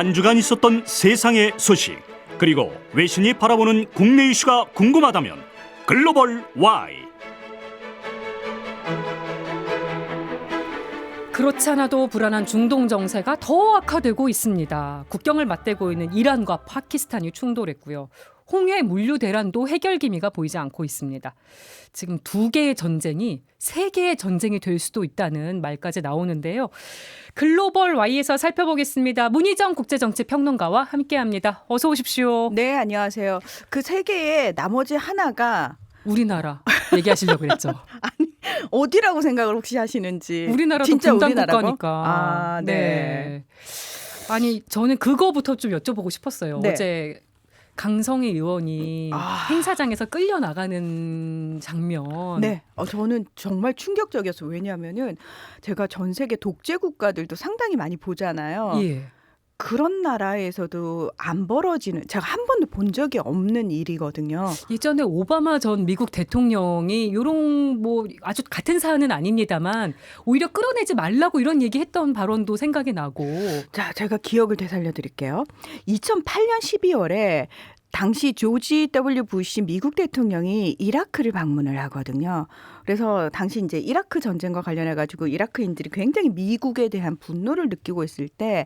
한 주간 있었던 세상의 소식, 그리고 외신이 바라보는 국내 이슈가 궁금하다면 글로벌 Y. 그렇지 않아도 불안한 중동 정세가 더 악화되고 있습니다. 국경을 맞대고 있는 이란과 파키스탄이 충돌했고요. 홍해 물류 대란도 해결 기미가 보이지 않고 있습니다. 지금 두 개의 전쟁이 세 개의 전쟁이 될 수도 있다는 말까지 나오는데요. 글로벌 Y에서 살펴보겠습니다. 문희정 국제정치평론가와 함께합니다. 어서 오십시오. 네, 안녕하세요. 그 세 개의 나머지 하나가 우리나라 얘기하시려고 그랬죠. 아니, 어디라고 생각을 혹시 하시는지. 우리나라도 진짜 분단 우리나라고? 국가니까. 아, 네. 아니 저는 그거부터 좀 여쭤보고 싶었어요. 네. 어제 강성희 의원이 행사장에서 끌려나가는 장면. 네, 저는 정말 충격적이었어요. 왜냐하면은 제가 전 세계 독재 국가들도 상당히 많이 보잖아요. 예. 그런 나라에서도 안 벌어지는, 제가 한 번도 본 적이 없는 일이거든요. 예전에 오바마 전 미국 대통령이 이런 뭐 아주 같은 사안은 아닙니다만 오히려 끌어내지 말라고 이런 얘기했던 발언도 생각이 나고. 자, 제가 기억을 되살려 드릴게요. 2008년 12월에 당시 조지 W. 부시 미국 대통령이 이라크를 방문을 하거든요. 그래서 당시 이제 이라크 전쟁과 관련해 가지고 이라크인들이 굉장히 미국에 대한 분노를 느끼고 있을 때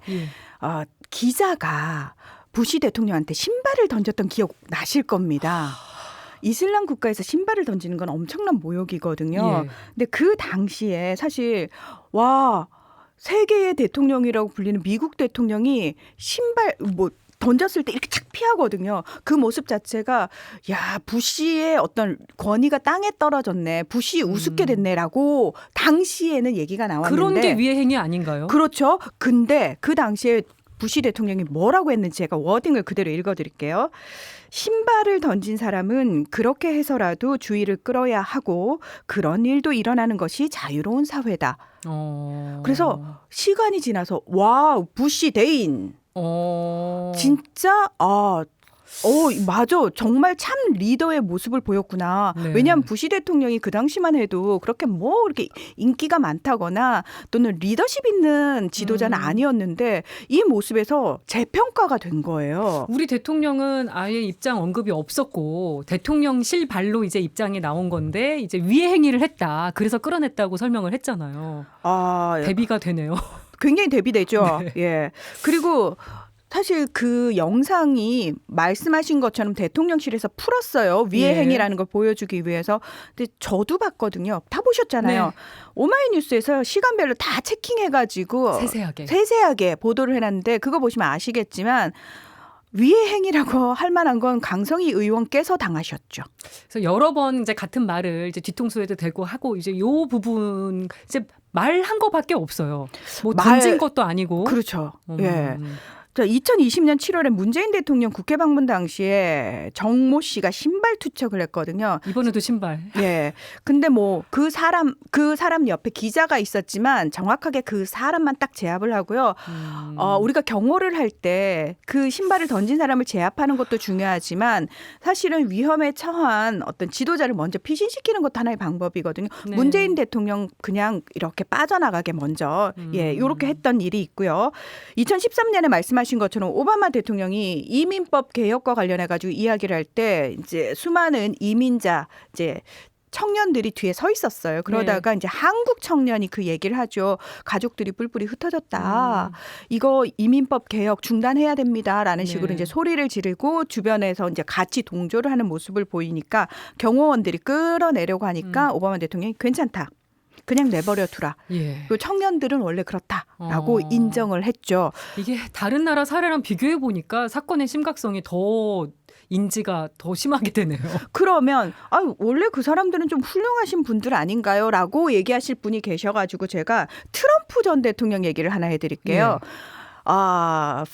기자가 부시 대통령한테 신발을 던졌던 기억 나실 겁니다. 이슬람 국가에서 신발을 던지는 건 엄청난 모욕이거든요. 예. 근데 그 당시에 사실 세계의 대통령이라고 불리는 미국 대통령이 신발 던졌을 때 이렇게 착 피하거든요. 그 모습 자체가 부시의 어떤 권위가 땅에 떨어졌네. 부시 우습게 됐네라고 당시에는 얘기가 나왔는데. 그런 게 위의 행위 아닌가요? 그렇죠. 근데 그 당시에 부시 대통령이 뭐라고 했는지 제가 워딩을 그대로 읽어드릴게요. 신발을 던진 사람은 그렇게 해서라도 주의를 끌어야 하고 그런 일도 일어나는 것이 자유로운 사회다. 그래서 시간이 지나서 부시 대인. 진짜 맞아. 정말 참 리더의 모습을 보였구나. 네. 왜냐하면 부시 대통령이 그 당시만 해도 그렇게 그렇게 인기가 많다거나 또는 리더십 있는 지도자는 아니었는데 이 모습에서 재평가가 된 거예요. 우리 대통령은 아예 입장 언급이 없었고 대통령실 발로 이제 입장이 나온 건데 이제 위의 행위를 했다. 그래서 끌어냈다고 설명을 했잖아요. 대비가 되네요. 굉장히 대비되죠. 네. 예. 그리고 사실 그 영상이 말씀하신 것처럼 대통령실에서 풀었어요. 위의 예. 행위라는 걸 보여주기 위해서. 근데 저도 봤거든요. 다 보셨잖아요. 네. 오마이뉴스에서 시간별로 다 체킹해가지고 세세하게 보도를 해놨는데 그거 보시면 아시겠지만 위의 행위라고 할 만한 건 강성희 의원께서 당하셨죠. 그래서 여러 번 이제 같은 말을 이제 뒤통수에도 대고 하고 이제 요 부분 이제 말한 거밖에 없어요. 뭐 던진 것도 아니고. 그렇죠. 예. 자, 2020년 7월에 문재인 대통령 국회 방문 당시에 정모 씨가 신발 투척을 했거든요. 이번에도 신발. 예. 근데 그 사람 옆에 기자가 있었지만 정확하게 그 사람만 딱 제압을 하고요. 우리가 경호를 할 때 그 신발을 던진 사람을 제압하는 것도 중요하지만 사실은 위험에 처한 어떤 지도자를 먼저 피신시키는 것도 하나의 방법이거든요. 네. 문재인 대통령 그냥 이렇게 빠져나가게 먼저 이렇게 했던 일이 있고요. 2013년에 말씀하신 것처럼 오바마 대통령이 이민법 개혁과 관련해 가지고 이야기를 할 때 이제 수많은 이민자 청년들이 뒤에 서 있었어요. 그러다가 이제 한국 청년이 그 얘기를 하죠. 가족들이 뿔뿔이 흩어졌다. 이거 이민법 개혁 중단해야 됩니다라는 식으로 이제 소리를 지르고 주변에서 이제 같이 동조를 하는 모습을 보이니까 경호원들이 끌어내려고 하니까 오바마 대통령이 괜찮다. 그냥 내버려 두라. 그리고 청년들은 원래 그렇다라고 인정을 했죠. 이게 다른 나라 사례랑 비교해 보니까 사건의 심각성이 더 인지가 더 심하게 되네요. 그러면 원래 그 사람들은 좀 훌륭하신 분들 아닌가요? 라고 얘기하실 분이 계셔가지고 제가 트럼프 전 대통령 얘기를 하나 해드릴게요.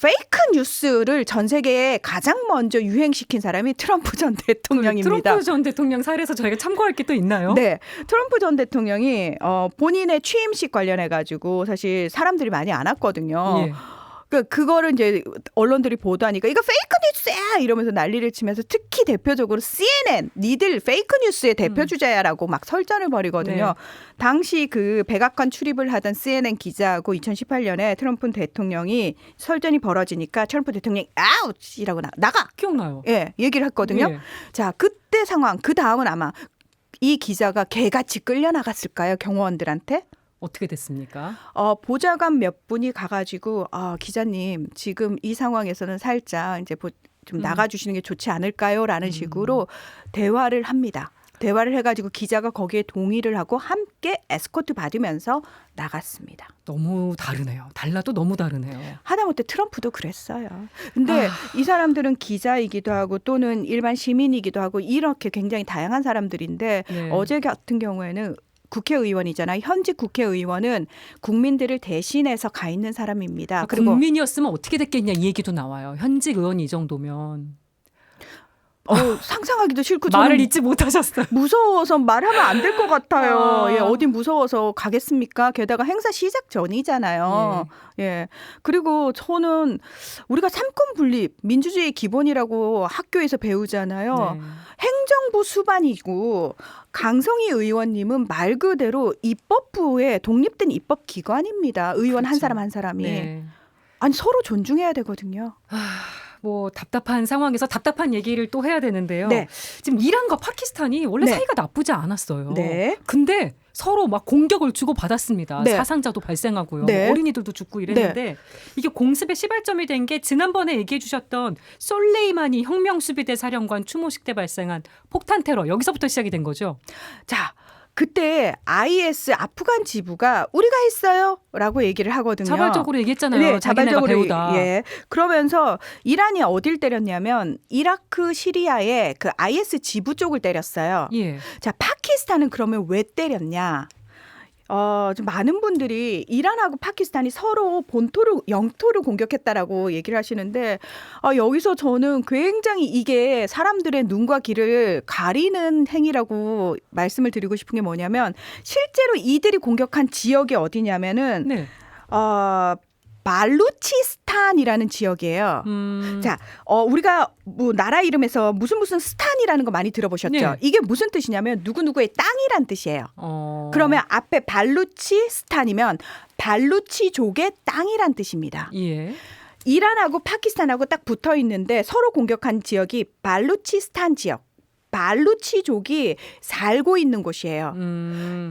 페이크 뉴스를 전 세계에 가장 먼저 유행시킨 사람이 트럼프 전 대통령입니다. 트럼프 전 대통령 사례에서 저희가 참고할 게 또 있나요? 네. 트럼프 전 대통령이 본인의 취임식 관련해가지고 사실 사람들이 많이 안 왔거든요. 그거를 이제 언론들이 보도하니까 이거 페이크 뉴스야 이러면서 난리를 치면서 특히 대표적으로 CNN 니들 페이크 뉴스의 대표 주자야라고 막 설전을 벌이거든요. 네. 당시 그 백악관 출입을 하던 CNN 기자하고 2018년에 트럼프 대통령이 설전이 벌어지니까 트럼프 대통령이 아웃이라고 나가 기억나요. 예 얘기를 했거든요. 예. 자 그때 상황 그 다음은 아마 이 기자가 개같이 끌려나갔을까요 경호원들한테? 어떻게 됐습니까? 보좌관 몇 분이 가가지고 기자님 지금 이 상황에서는 살짝 이제 좀 나가주시는 게 좋지 않을까요?라는 식으로 대화를 합니다. 대화를 해가지고 기자가 거기에 동의를 하고 함께 에스코트 받으면서 나갔습니다. 너무 다르네요. 달라도 너무 다르네요. 하다못해 트럼프도 그랬어요. 근데 이 사람들은 기자이기도 하고 또는 일반 시민이기도 하고 이렇게 굉장히 다양한 사람들인데 네. 어제 같은 경우에는 국회의원이잖아요. 현직 국회의원은 국민들을 대신해서 가 있는 사람입니다. 그리고 국민이었으면 어떻게 됐겠냐 이 얘기도 나와요. 현직 의원이 이 정도면. 상상하기도 싫고 말을 저는 잊지 못하셨어요. 무서워서 말하면 안 될 것 같아요. 아. 예, 어디 무서워서 가겠습니까? 게다가 행사 시작 전이잖아요. 예. 그리고 저는 우리가 삼권 분립, 민주주의의 기본이라고 학교에서 배우잖아요. 네. 행정부 수반이고 강성희 의원님은 말 그대로 입법부의 독립된 입법기관입니다. 의원 한 그렇죠. 사람 한 사람이. 네. 아니 서로 존중해야 되거든요. 뭐 답답한 상황에서 답답한 얘기를 또 해야 되는데요. 네. 지금 이란과 파키스탄이 원래 네. 사이가 나쁘지 않았어요. 네. 근데 서로 막 공격을 주고 받았습니다. 네. 사상자도 발생하고요. 네. 어린이들도 죽고 이랬는데 이게 공습의 시발점이 된 게 지난번에 얘기해 주셨던 솔레이마니 혁명수비대 사령관 추모식 때 발생한 폭탄 테러 여기서부터 시작이 된 거죠. 자, 그때 IS 아프간 지부가 우리가 했어요라고 얘기를 하거든요. 자발적으로 얘기했잖아요. 네, 자기네가 자발적으로 배우다. 예. 그러면서 이란이 어딜 때렸냐면 이라크, 시리아의 그 IS 지부 쪽을 때렸어요. 예. 자, 파키스탄은 그러면 왜 때렸냐? 좀 많은 분들이 이란하고 파키스탄이 서로 본토를 영토를 공격했다라고 얘기를 하시는데 여기서 저는 굉장히 이게 사람들의 눈과 귀를 가리는 행위라고 말씀을 드리고 싶은 게 뭐냐면 실제로 이들이 공격한 지역이 어디냐면은 네. 발루치스탄이라는 지역이에요. 자, 우리가 뭐 나라 이름에서 무슨 스탄이라는 거 많이 들어보셨죠? 네. 이게 무슨 뜻이냐면 누구누구의 땅이란 뜻이에요. 그러면 앞에 발루치스탄이면 발루치족의 땅이란 뜻입니다. 예. 이란하고 파키스탄하고 딱 붙어 있는데 서로 공격한 지역이 발루치스탄 지역. 발루치족이 살고 있는 곳이에요.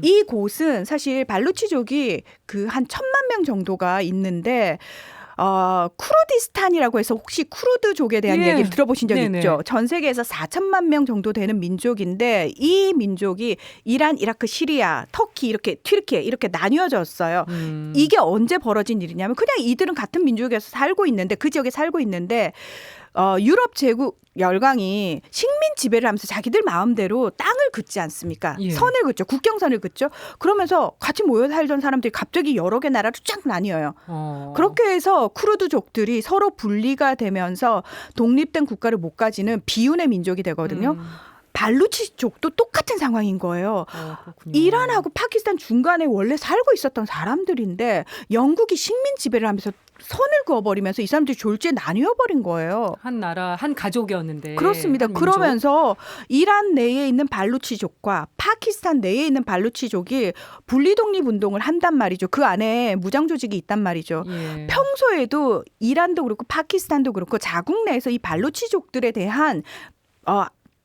이 곳은 사실 발루치족이 그 한 1,000만 명 정도가 있는데 쿠르디스탄이라고 해서 혹시 쿠르드족에 대한 얘기를 들어보신 적 네네. 있죠? 전 세계에서 4천만 명 정도 되는 민족인데 이 민족이 이란, 이라크, 시리아, 터키 이렇게 튀르키예 이렇게 나뉘어졌어요. 이게 언제 벌어진 일이냐면 그냥 이들은 같은 민족에서 살고 있는데 그 지역에 살고 있는데 유럽 제국 열강이 식민 지배를 하면서 자기들 마음대로 땅을 긋지 않습니까? 예. 선을 긋죠. 국경선을 긋죠. 그러면서 같이 모여 살던 사람들이 갑자기 여러 개 나라로 쫙 나뉘어요. 그렇게 해서 쿠르드족들이 서로 분리가 되면서 독립된 국가를 못 가지는 비운의 민족이 되거든요. 발루치족도 똑같은 상황인 거예요. 그렇군요. 이란하고 파키스탄 중간에 원래 살고 있었던 사람들인데 영국이 식민 지배를 하면서 선을 그어버리면서 이 사람들이 졸지에 나뉘어버린 거예요. 한 나라, 한 가족이었는데. 그렇습니다. 한 민족. 그러면서 이란 내에 있는 발루치족과 파키스탄 내에 있는 발루치족이 분리독립운동을 한단 말이죠. 그 안에 무장조직이 있단 말이죠. 예. 평소에도 이란도 그렇고 파키스탄도 그렇고 자국 내에서 이 발루치족들에 대한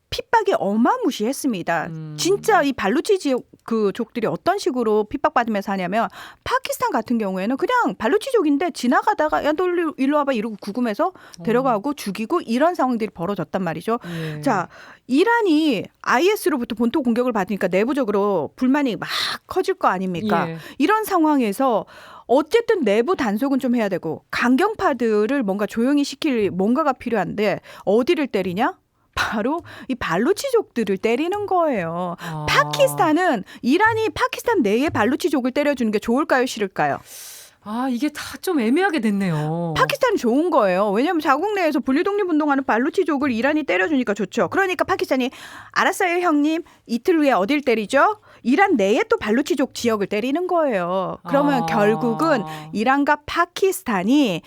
핍박이 어마무시했습니다. 진짜 이 발루치 지역 그 족들이 어떤 식으로 핍박받으면서 하냐면 파키스탄 같은 경우에는 그냥 발루치족인데 지나가다가 야 너 일로 와봐 이러고 구금해서 데려가고 죽이고 이런 상황들이 벌어졌단 말이죠. 예. 자, 이란이 IS로부터 본토 공격을 받으니까 내부적으로 불만이 막 커질 거 아닙니까? 예. 이런 상황에서 어쨌든 내부 단속은 좀 해야 되고 강경파들을 뭔가 조용히 시킬 뭔가가 필요한데 어디를 때리냐? 바로 이 발루치족들을 때리는 거예요. 파키스탄은 이란이 파키스탄 내에 발루치족을 때려주는 게 좋을까요, 싫을까요? 이게 다 좀 애매하게 됐네요. 파키스탄은 좋은 거예요. 왜냐하면 자국 내에서 분리독립운동하는 발루치족을 이란이 때려주니까 좋죠. 그러니까 파키스탄이 알았어요, 형님. 이틀 후에 어딜 때리죠? 이란 내에 또 발루치족 지역을 때리는 거예요. 그러면 결국은 이란과 파키스탄이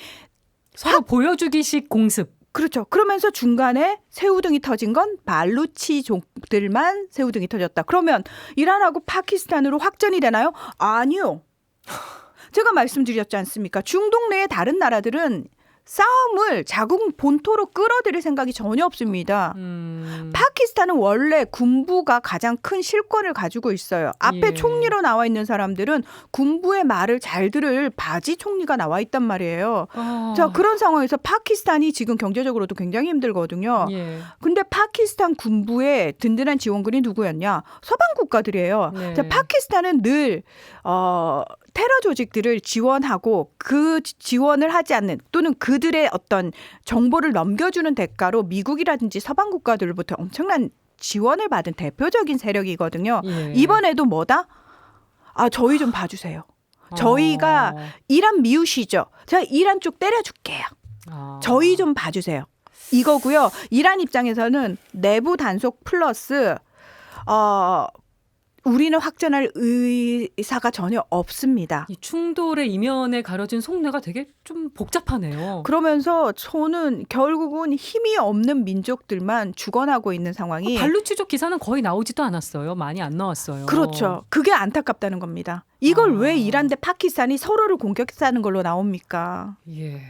서로 보여주기식 공습. 그렇죠. 그러면서 중간에 새우등이 터진 건 발루치족들만 새우등이 터졌다. 그러면 이란하고 파키스탄으로 확전이 되나요? 아니요. 제가 말씀드렸지 않습니까? 중동 내의 다른 나라들은 싸움을 자국 본토로 끌어들일 생각이 전혀 없습니다. 파키스탄은 원래 군부가 가장 큰 실권을 가지고 있어요. 앞에 예. 총리로 나와 있는 사람들은 군부의 말을 잘 들을 바지 총리가 나와 있단 말이에요. 자, 그런 상황에서 파키스탄이 지금 경제적으로도 굉장히 힘들거든요. 예. 근데 파키스탄 군부의 든든한 지원군이 누구였냐? 서방 국가들이에요. 네. 자, 파키스탄은 늘 테러 조직들을 지원하고 그 지원을 하지 않는 또는 그들의 어떤 정보를 넘겨주는 대가로 미국이라든지 서방 국가들로부터 엄청난 지원을 받은 대표적인 세력이거든요. 예. 이번에도 뭐다? 저희 좀 봐주세요. 저희가 이란 미우시죠? 제가 이란 쪽 때려줄게요. 저희 좀 봐주세요. 이거고요. 이란 입장에서는 내부 단속 플러스 우리는 확전할 의사가 전혀 없습니다. 이 충돌의 이면에 가려진 속내가 되게 좀 복잡하네요. 그러면서 저는 결국은 힘이 없는 민족들만 죽어나고 있는 상황이 발루치족 기사는 거의 나오지도 않았어요. 많이 안 나왔어요. 그렇죠. 그게 안타깝다는 겁니다. 이걸 왜 이란 대 파키스탄이 서로를 공격했다는 걸로 나옵니까? 예.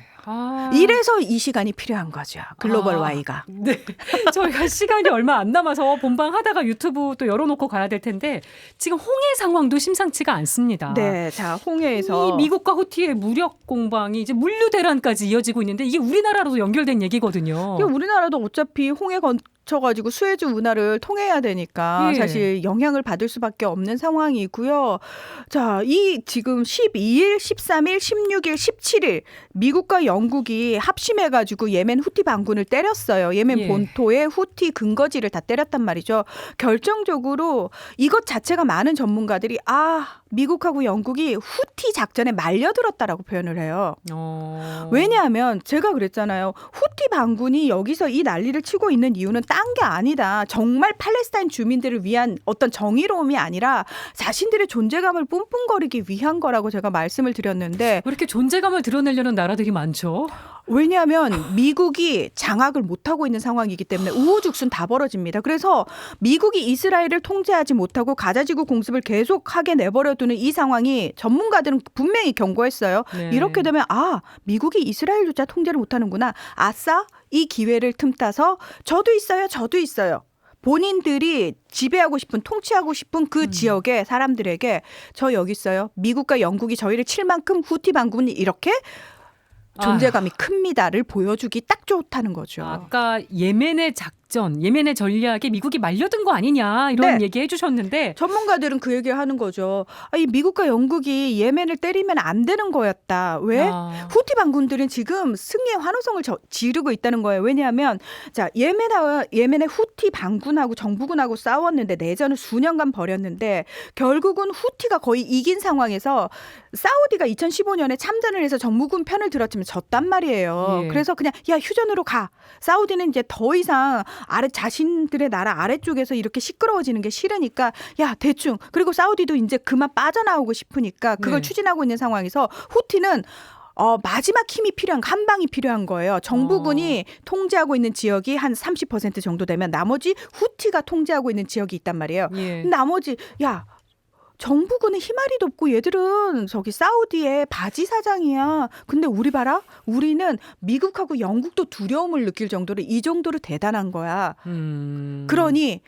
이래서 이 시간이 필요한 거죠. 글로벌 Y가. 네. 저희가 시간이 얼마 안 남아서 본방 하다가 유튜브 또 열어놓고 가야 될 텐데 지금 홍해 상황도 심상치가 않습니다. 네, 자 홍해에서 이 미국과 후티의 무력 공방이 이제 물류 대란까지 이어지고 있는데 이게 우리나라로도 연결된 얘기거든요. 우리나라도 어차피 홍해 거쳐가지고 수에즈 운하를 통해야 되니까 예. 사실 영향을 받을 수밖에 없는 상황이고요. 자, 이 지금 12일, 13일, 16일, 17일 미국과 영국이 합심해가지고 예멘 후티 반군을 때렸어요. 예멘 예. 본토의 후티 근거지를 다 때렸단 말이죠. 결정적으로 이것 자체가 많은 전문가들이 미국하고 영국이 후티 작전에 말려들었다라고 표현을 해요. 왜냐하면 제가 그랬잖아요. 후티 반군이 여기서 이 난리를 치고 있는 이유는 딴 게 아니다. 정말 팔레스타인 주민들을 위한 어떤 정의로움이 아니라 자신들의 존재감을 뿜뿜거리기 위한 거라고 제가 말씀을 드렸는데 왜 이렇게 존재감을 드러내려는 나라들이 많죠? 왜냐하면 미국이 장악을 못하고 있는 상황이기 때문에 우후죽순 다 벌어집니다. 그래서 미국이 이스라엘을 통제하지 못하고 가자지구 공습을 계속하게 내버려두는 이 상황이 전문가들은 분명히 경고했어요. 네. 이렇게 되면 미국이 이스라엘조차 통제를 못하는구나. 아싸 이 기회를 틈타서 저도 있어요. 본인들이 지배하고 싶은 통치하고 싶은 그 지역의 사람들에게 저 여기 있어요. 미국과 영국이 저희를 칠 만큼 후티 반군이 이렇게 존재감이 큽니다를 보여주기 딱 좋다는 거죠. 아까 예멘의 작전, 예멘의 전략에 미국이 말려든 거 아니냐 이런 얘기 해주셨는데 전문가들은 그 얘기를 하는 거죠. 이 미국과 영국이 예멘을 때리면 안 되는 거였다. 왜? 후티 반군들은 지금 승리의 환호성을 지르고 있다는 거예요. 왜냐하면 자 예멘의 후티 반군하고 정부군하고 싸웠는데 내전을 수년간 벌였는데 결국은 후티가 거의 이긴 상황에서 사우디가 2015년에 참전을 해서 정부군 편을 들었지만 졌단 말이에요. 예. 그래서 그냥 휴전으로 가. 사우디는 이제 더 이상 자신들의 나라 아래쪽에서 이렇게 시끄러워지는 게 싫으니까 대충. 그리고 사우디도 이제 그만 빠져나오고 싶으니까 그걸 추진하고 있는 상황에서 후티는 마지막 힘이 필요한 한 방이 필요한 거예요. 정부군이 통제하고 있는 지역이 한 30% 정도 되면 나머지 후티가 통제하고 있는 지역이 있단 말이에요. 예. 나머지 정부군은 희마리도 없고 얘들은 저기 사우디의 바지 사장이야. 근데 우리 봐라. 우리는 미국하고 영국도 두려움을 느낄 정도로 이 정도로 대단한 거야. 그러니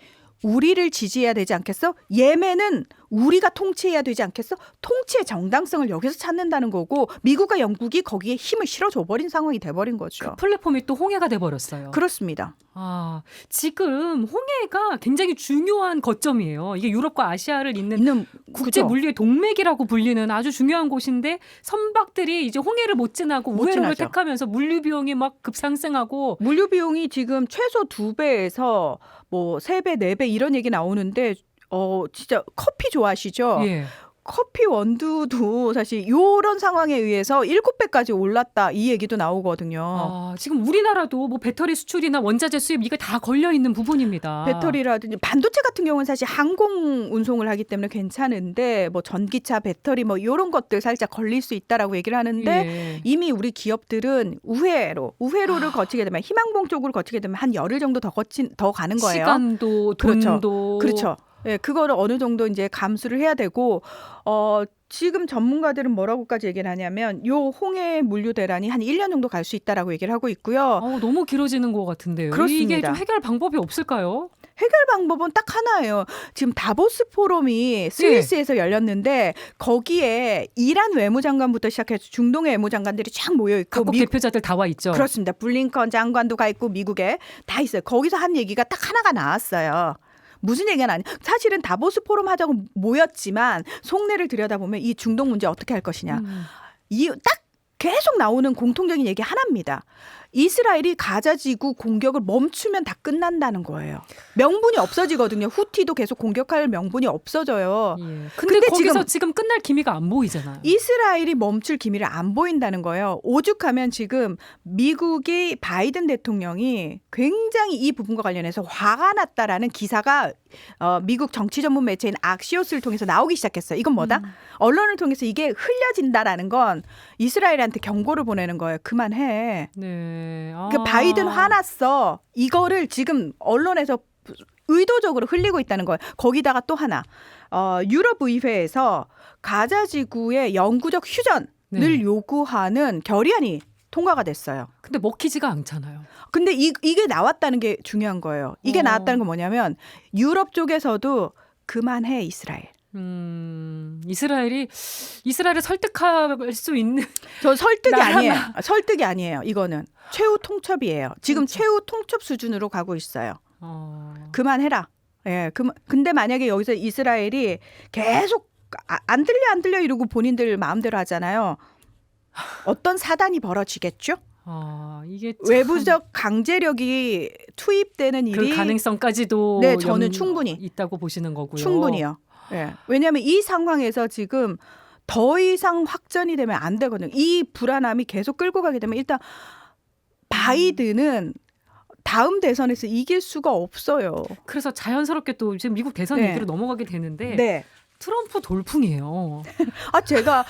우리를 지지해야 되지 않겠어? 예멘은 우리가 통치해야 되지 않겠어? 통치의 정당성을 여기서 찾는다는 거고 미국과 영국이 거기에 힘을 실어줘 버린 상황이 돼버린 거죠. 그 플랫폼이 또 홍해가 돼버렸어요. 그렇습니다. 지금 홍해가 굉장히 중요한 거점이에요. 이게 유럽과 아시아를 잇는 국제 물류의 동맥이라고 불리는 아주 중요한 곳인데 선박들이 이제 홍해를 못 지나고 우회로를 택하면서 물류 비용이 막 급상승하고 물류 비용이 지금 최소 2배에서 뭐 3배, 4배 이런 얘기 나오는데 진짜 커피 좋아하시죠? 예. 커피 원두도 사실 이런 상황에 의해서 7배까지 올랐다 이 얘기도 나오거든요. 아, 지금 우리나라도 뭐 배터리 수출이나 원자재 수입 이게 다 걸려 있는 부분입니다. 배터리라든지 반도체 같은 경우는 사실 항공 운송을 하기 때문에 괜찮은데 뭐 전기차 배터리 뭐 이런 것들 살짝 걸릴 수 있다라고 얘기를 하는데 예. 이미 우리 기업들은 우회로를 거치게 되면 희망봉 쪽으로 거치게 되면 한 열흘 정도 더 가는 거예요. 시간도 돈도 그렇죠. 예, 그거를 어느 정도 이제 감수를 해야 되고 지금 전문가들은 뭐라고까지 얘기를 하냐면 요 홍해 물류 대란이 한 1년 정도 갈 수 있다라고 얘기를 하고 있고요. 너무 길어지는 것 같은데요. 그렇습니다. 이게 좀 해결 방법이 없을까요? 해결 방법은 딱 하나예요. 지금 다보스 포럼이 스위스에서 열렸는데 거기에 이란 외무장관부터 시작해서 중동의 외무장관들이 쫙 모여 있고 각국 대표자들 다 와 있죠. 그렇습니다. 블링컨 장관도 가 있고 미국에 다 있어요. 거기서 한 얘기가 딱 하나가 나왔어요. 무슨 얘기가 아니에요. 사실은 다보스 포럼 하자고 모였지만 속내를 들여다보면 이 중동 문제 어떻게 할 것이냐. 이 딱 계속 나오는 공통적인 얘기 하나입니다. 이스라엘이 가자지구 공격을 멈추면 다 끝난다는 거예요. 명분이 없어지거든요. 후티도 계속 공격할 명분이 없어져요. 예. 근데 거기서 지금 끝날 기미가 안 보이잖아요. 이스라엘이 멈출 기미를 안 보인다는 거예요. 오죽하면 지금 미국의 바이든 대통령이 굉장히 이 부분과 관련해서 화가 났다라는 기사가 미국 정치 전문 매체인 악시오스를 통해서 나오기 시작했어요. 이건 뭐다? 언론을 통해서 이게 흘려진다라는 건 이스라엘한테 경고를 보내는 거예요. 그만해. 네. 그러니까 바이든 화났어. 이거를 지금 언론에서 의도적으로 흘리고 있다는 거예요. 거기다가 또 하나. 유럽 의회에서 가자 지구의 영구적 휴전을 요구하는 결의안이 통과가 됐어요. 근데 먹히지가 않잖아요. 근데 이게 나왔다는 게 중요한 거예요. 이게 나왔다는 건 뭐냐면 유럽 쪽에서도 그만해 이스라엘. 이스라엘을 설득할 수 있는 저 설득이 나라나. 아니에요. 설득이 아니에요. 이거는 최후 통첩이에요. 지금 최후 통첩 수준으로 가고 있어요. 그만해라. 예, 근데 만약에 여기서 이스라엘이 계속 안 들려 이러고 본인들 마음대로 하잖아요. 어떤 사단이 벌어지겠죠? 이게 외부적 강제력이 투입되는 일이 그 가능성까지도 네, 저는 충분히 있다고 보시는 거고요. 충분히요. 예. 왜냐하면 이 상황에서 지금 더 이상 확전이 되면 안 되거든요. 이 불안함이 계속 끌고 가게 되면 일단 바이든은 다음 대선에서 이길 수가 없어요. 그래서 자연스럽게 또 지금 미국 대선 네. 얘기로 넘어가게 되는데 네. 트럼프 돌풍이에요. 제가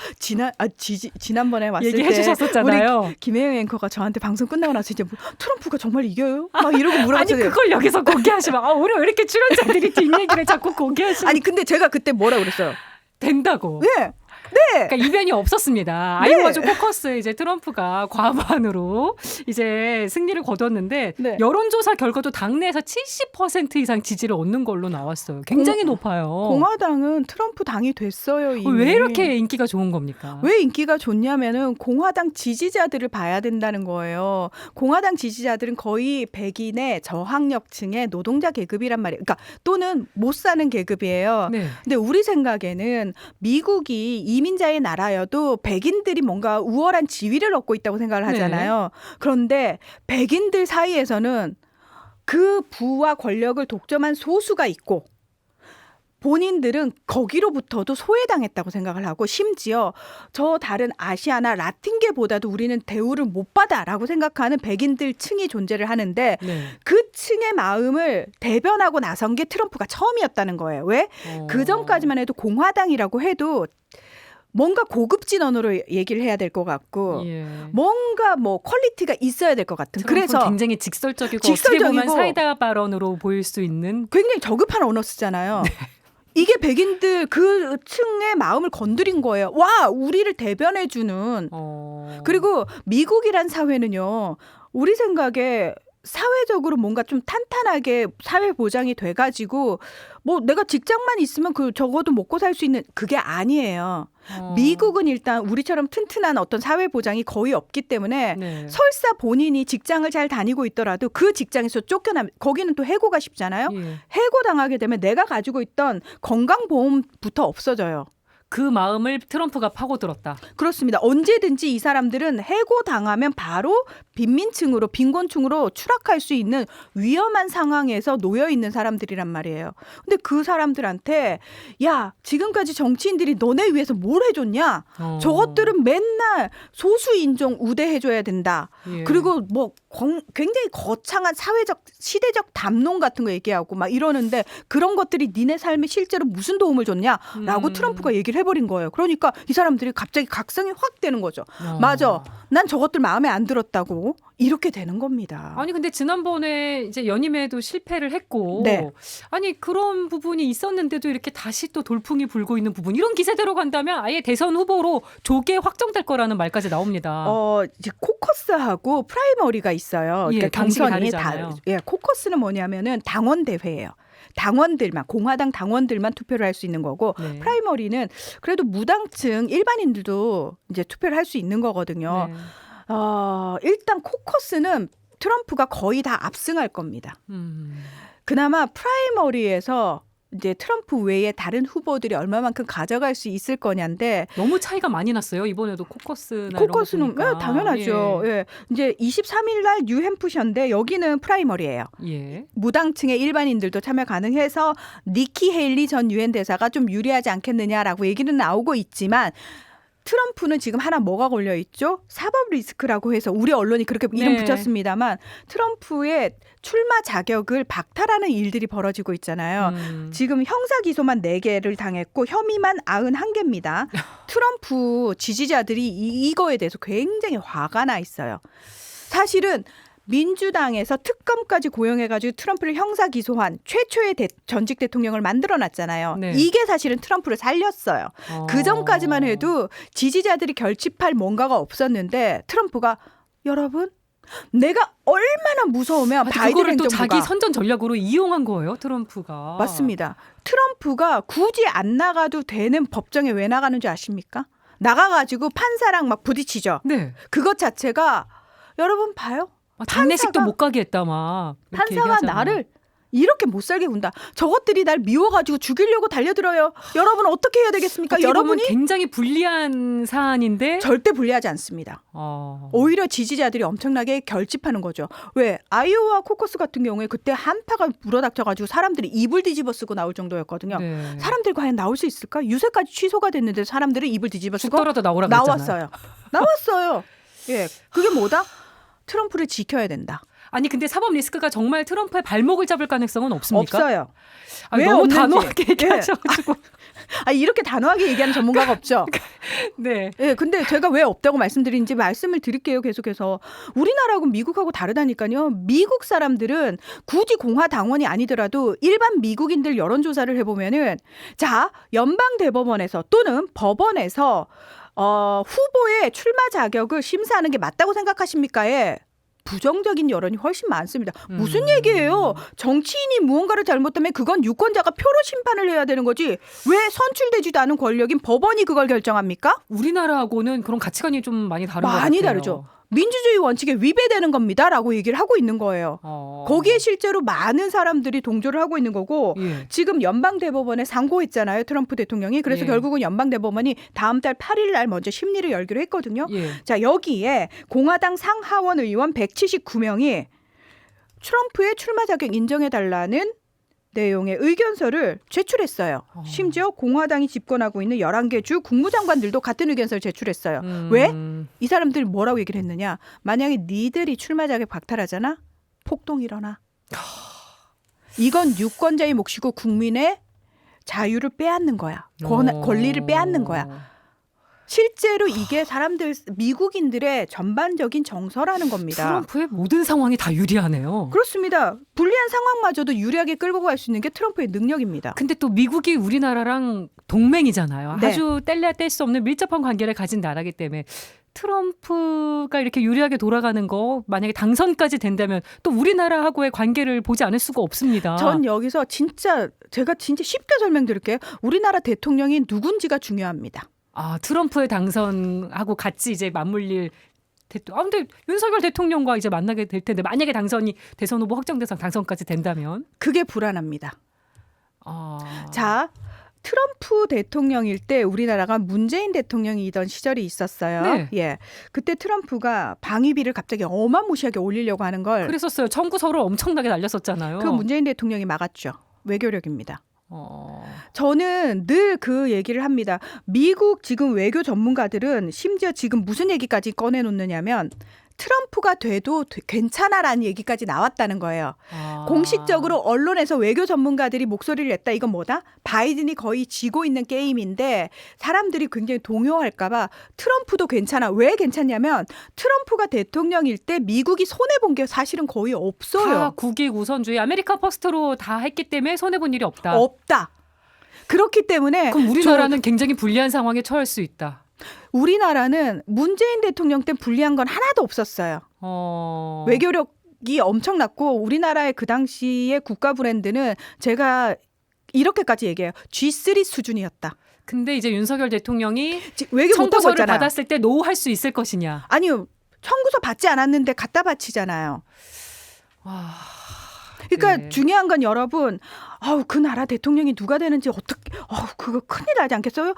지난번에 왔을 얘기해 때 주셨었잖아요. 우리 김혜영 앵커가 저한테 방송 끝나고 나서 이제 트럼프가 정말 이겨요? 막 이러고 물어봤어요. 아니 그걸 여기서 공개하시면 우리 왜 이렇게 출연자들이 뒷얘기를 자꾸 공개하시는 아니 근데 제가 그때 뭐라 그랬어요? 된다고. 네. 그러니까 이변이 없었습니다. 아이오와주 코커스에 이제 트럼프가 과반으로 이제 승리를 거뒀는데 네. 여론조사 결과도 당내에서 70% 이상 지지를 얻는 걸로 나왔어요. 굉장히 높아요. 공화당은 트럼프 당이 됐어요. 이미. 왜 이렇게 인기가 좋은 겁니까? 왜 인기가 좋냐면은 공화당 지지자들을 봐야 된다는 거예요. 공화당 지지자들은 거의 백인의 저학력층의 노동자 계급이란 말이에요. 그러니까 또는 못 사는 계급이에요. 네. 근데 우리 생각에는 미국이 이민자의 나라여도 백인들이 뭔가 우월한 지위를 얻고 있다고 생각을 하잖아요. 그런데 백인들 사이에서는 그 부와 권력을 독점한 소수가 있고 본인들은 거기로부터도 소외당했다고 생각을 하고 심지어 저 다른 아시아나 라틴계보다도 우리는 대우를 못 받아라고 생각하는 백인들 층이 존재를 하는데 그 층의 마음을 대변하고 나선 게 트럼프가 처음이었다는 거예요. 왜? 그 전까지만 해도 공화당이라고 해도 뭔가 고급진 언어로 얘기를 해야 될 것 같고 뭔가 뭐 퀄리티가 있어야 될 것 같은. 그래서 굉장히 직설적이고 어떻게 보면 사이다 발언으로 보일 수 있는 굉장히 저급한 언어 쓰잖아요. 이게 백인들 그 층의 마음을 건드린 거예요. 와, 우리를 대변해주는. 그리고 미국이란 사회는요. 우리 생각에 사회적으로 뭔가 좀 탄탄하게 사회 보장이 돼가지고 뭐 내가 직장만 있으면 그 적어도 먹고 살 수 있는 그게 아니에요. 미국은 일단 우리처럼 튼튼한 어떤 사회 보장이 거의 없기 때문에 설사 본인이 직장을 잘 다니고 있더라도 그 직장에서 쫓겨나면 거기는 또 해고가 쉽잖아요. 해고 당하게 되면 내가 가지고 있던 건강보험부터 없어져요. 그 마음을 트럼프가 파고들었다. 그렇습니다. 언제든지 이 사람들은 해고당하면 바로 빈민층으로 빈곤층으로 추락할 수 있는 위험한 상황에서 놓여 있는 사람들이란 말이에요. 근데 그 사람들한테 야 지금까지 정치인들이 너네 위해서 뭘 해줬냐? 저것들은 맨날 소수 인종 우대해줘야 된다. 예. 그리고 뭐 굉장히 거창한 사회적 시대적 담론 같은 거 얘기하고 막 이러는데 그런 것들이 니네 삶에 실제로 무슨 도움을 줬냐라고 트럼프가 얘기를 해버린 거예요. 그러니까 이 사람들이 갑자기 각성이 확 되는 거죠. 맞아. 난 저것들 마음에 안 들었다고 이렇게 되는 겁니다. 아니 근데 지난번에 이제 연임에도 실패를 했고 네. 아니 그런 부분이 있었는데도 이렇게 다시 또 돌풍이 불고 있는 부분 이런 기세대로 간다면 아예 대선 후보로 조계 확정될 거라는 말까지 나옵니다. 이제 코커스하고 프라이머리가 있어요. 예, 그러니까 방식이 경선이 다르잖아요. 코커스는 뭐냐면은 당원 대회예요. 당원들만 공화당 당원들만 투표를 할 수 있는 거고 네. 프라이머리는 그래도 무당층 일반인들도 이제 투표를 할 수 있는 거거든요. 네. 일단 코커스는 트럼프가 거의 다 압승할 겁니다. 그나마 프라이머리에서 이제 트럼프 외에 다른 후보들이 얼마만큼 가져갈 수 있을 거냐인데 너무 차이가 많이 났어요. 이번에도 코커스는 당연하죠. 예. 이제 23일 날 뉴햄프셔인데 여기는 프라이머리예요. 예. 무당층의 일반인들도 참여 가능해서 니키 헤일리 전 유엔 대사가 좀 유리하지 않겠느냐라고 얘기는 나오고 있지만 트럼프는 지금 하나 뭐가 걸려 있죠? 사법 리스크라고 해서 우리 언론이 그렇게 이름 네. 붙였습니다만 트럼프의 출마 자격을 박탈하는 일들이 벌어지고 있잖아요. 지금 형사 기소만 4개를 당했고 혐의만 91개입니다. 트럼프 지지자들이 이거에 대해서 굉장히 화가 나 있어요. 사실은 민주당에서 특검까지 고용해가지고 트럼프를 형사 기소한 최초의 전직 대통령을 만들어놨잖아요. 네. 이게 사실은 트럼프를 살렸어요. 그 전까지만 해도 지지자들이 결집할 뭔가가 없었는데 트럼프가 여러분 내가 얼마나 무서우면 바이든 그거를 또 행정부가 자기 선전 전략으로 이용한 거예요, 트럼프가. 맞습니다. 트럼프가 굳이 안 나가도 되는 법정에 왜 나가는지 아십니까? 나가가지고 판사랑 막 부딪히죠. 네. 그것 자체가 여러분 봐요. 장례식도 못 가게 했다 막. 이렇게 판사가 얘기하잖아요. 나를 이렇게 못 살게 군다. 저것들이 날 미워가지고 죽이려고 달려들어요. 여러분 어떻게 해야 되겠습니까? 어떻게 보면 여러분이 굉장히 불리한 사안인데 절대 불리하지 않습니다. 오히려 지지자들이 엄청나게 결집하는 거죠. 왜? 아이오와 코커스 같은 경우에 그때 한파가 불어닥쳐가지고 사람들이 이불 뒤집어 쓰고 나올 정도였거든요. 네. 사람들 과연 나올 수 있을까? 유세까지 취소가 됐는데 사람들은 이불 뒤집어 쓰고 죽더라도 나오라고 했잖아요. 나왔어요. 예, 그게 뭐다? 트럼프를 지켜야 된다. 아니 근데 사법 리스크가 정말 트럼프의 발목을 잡을 가능성은 없습니까? 없어요. 아니, 왜 너무 없는지. 단호하게 얘기하셔가지고. 이렇게 단호하게 얘기하는 전문가가 없죠. 네. 예, 근데 제가 왜 없다고 말씀드리는지 말씀을 드릴게요. 계속해서 우리나라하고 미국하고 다르다니까요. 미국 사람들은 굳이 공화당원이 아니더라도 일반 미국인들 여론조사를 해보면은 자 연방 대법원에서 또는 법원에서 후보의 출마 자격을 심사하는 게 맞다고 생각하십니까에 부정적인 여론이 훨씬 많습니다. 무슨 얘기예요? 정치인이 무언가를 잘못하면 그건 유권자가 표로 심판을 해야 되는 거지. 왜 선출되지도 않은 권력인 법원이 그걸 결정합니까? 우리나라하고는 그런 가치관이 좀 많이 다른 것 같아요. 많이 다르죠. 민주주의 원칙에 위배되는 겁니다라고 얘기를 하고 있는 거예요. 거기에 실제로 많은 사람들이 동조를 하고 있는 거고 예. 지금 연방대법원에 상고했잖아요. 트럼프 대통령이. 그래서 예. 결국은 연방대법원이 다음 달 8일 날 먼저 심리를 열기로 했거든요. 예. 자, 여기에 공화당 상하원 의원 179명이 트럼프의 출마 자격 인정해달라는 내용의 의견서를 제출했어요. 심지어 공화당이 집권하고 있는 11개 주 국무장관들도 같은 의견서를 제출했어요. 왜? 이 사람들이 뭐라고 얘기를 했느냐. 만약에 니들이 출마 자격 박탈하잖아. 폭동 일어나. 이건 유권자의 몫이고 국민의 자유를 빼앗는 거야. 권리를 빼앗는 거야. 실제로 이게 사람들 미국인들의 전반적인 정서라는 겁니다. 트럼프의 모든 상황이 다 유리하네요. 그렇습니다. 불리한 상황마저도 유리하게 끌고 갈 수 있는 게 트럼프의 능력입니다. 근데 또 미국이 우리나라랑 동맹이잖아요. 네. 아주 뗄래야 뗄 수 없는 밀접한 관계를 가진 나라기 때문에 트럼프가 이렇게 유리하게 돌아가는 거 만약에 당선까지 된다면 또 우리나라하고의 관계를 보지 않을 수가 없습니다. 전 여기서 제가 진짜 쉽게 설명드릴게요. 우리나라 대통령이 누군지가 중요합니다. 트럼프의 당선하고 같이 이제 맞물릴 근데 윤석열 대통령과 이제 만나게 될 텐데 만약에 당선이 대선 후보 확정돼서 당선까지 된다면 그게 불안합니다. 자, 트럼프 대통령일 때 우리나라가 문재인 대통령이던 시절이 있었어요. 네. 예. 그때 트럼프가 방위비를 갑자기 어마무시하게 올리려고 하는 걸 그랬었어요. 청구서를 엄청나게 날렸었잖아요. 그 문재인 대통령이 막았죠. 외교력입니다. 어. 저는 늘 그 얘기를 합니다. 미국 지금 외교 전문가들은 심지어 지금 무슨 얘기까지 꺼내놓느냐면 트럼프가 돼도 괜찮아라는 얘기까지 나왔다는 거예요. 아. 공식적으로 언론에서 외교 전문가들이 목소리를 냈다. 이건 뭐다? 바이든이 거의 지고 있는 게임인데 사람들이 굉장히 동요할까 봐 트럼프도 괜찮아. 왜 괜찮냐면 트럼프가 대통령일 때 미국이 손해본 게 사실은 거의 다 없어요. 국익 우선주의 아메리카 퍼스트로 다 했기 때문에 손해본 일이 없다. 없다. 그렇기 때문에 그럼 우리나라는 굉장히 불리한 상황에 처할 수 있다. 우리나라는 문재인 대통령 때 불리한 건 하나도 없었어요. 외교력이 엄청났고 우리나라의 그 당시의 국가 브랜드는 제가 이렇게까지 얘기해요. G3 수준이었다. 근데 이제 윤석열 대통령이 외교 못하고 청구서를 있잖아요. 받았을 때 노 할 수 있을 것이냐. 아니요. 청구서 받지 않았는데 갖다 바치잖아요. 아, 그러니까 네. 중요한 건 여러분, 그 나라 대통령이 누가 되는지 어떻게, 그거 큰일 나지 않겠어요?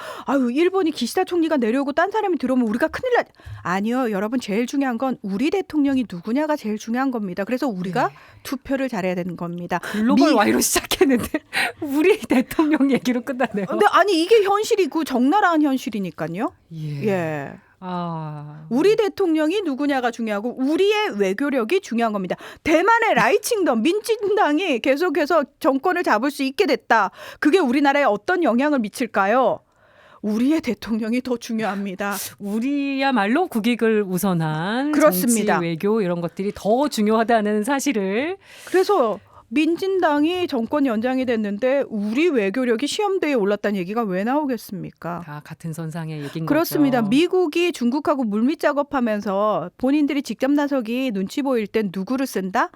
일본이 기시다 총리가 내려오고 딴 사람이 들어오면 우리가 큰일 나. 아니요, 여러분 제일 중요한 건 우리 대통령이 누구냐가 제일 중요한 겁니다. 그래서 우리가 투표를 잘해야 되는 겁니다. 글로벌 와이로 시작했는데 우리 대통령 얘기로 끝나네요. 근데 아니 이게 현실이고 적나라한 현실이니까요. 예. 우리 대통령이 누구냐가 중요하고 우리의 외교력이 중요한 겁니다. 대만의 라이칭덤 민진당이 계속해서 정권을 잡을 수 있게 됐다. 그게 우리나라에 어떤 영향을 미칠까요? 우리의 대통령이 더 중요합니다. 우리야말로 국익을 우선한 그렇습니다. 정치, 외교 이런 것들이 더 중요하다는 사실을. 그래서 민진당이 정권 연장이 됐는데 우리 외교력이 시험대에 올랐다는 얘기가 왜 나오겠습니까? 다 같은 선상의 얘기인 그렇습니다. 거죠. 미국이 중국하고 물밑 작업하면서 본인들이 직접 나서기 눈치 보일 땐 누구를 쓴다?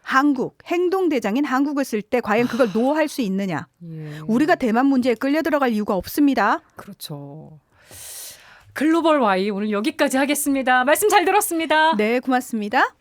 한국, 행동대장인 한국을 쓸 때 과연 그걸 노할 수 있느냐? 예. 우리가 대만 문제에 끌려 들어갈 이유가 없습니다. 그렇죠. 글로벌 와이 오늘 여기까지 하겠습니다. 말씀 잘 들었습니다. 네, 고맙습니다.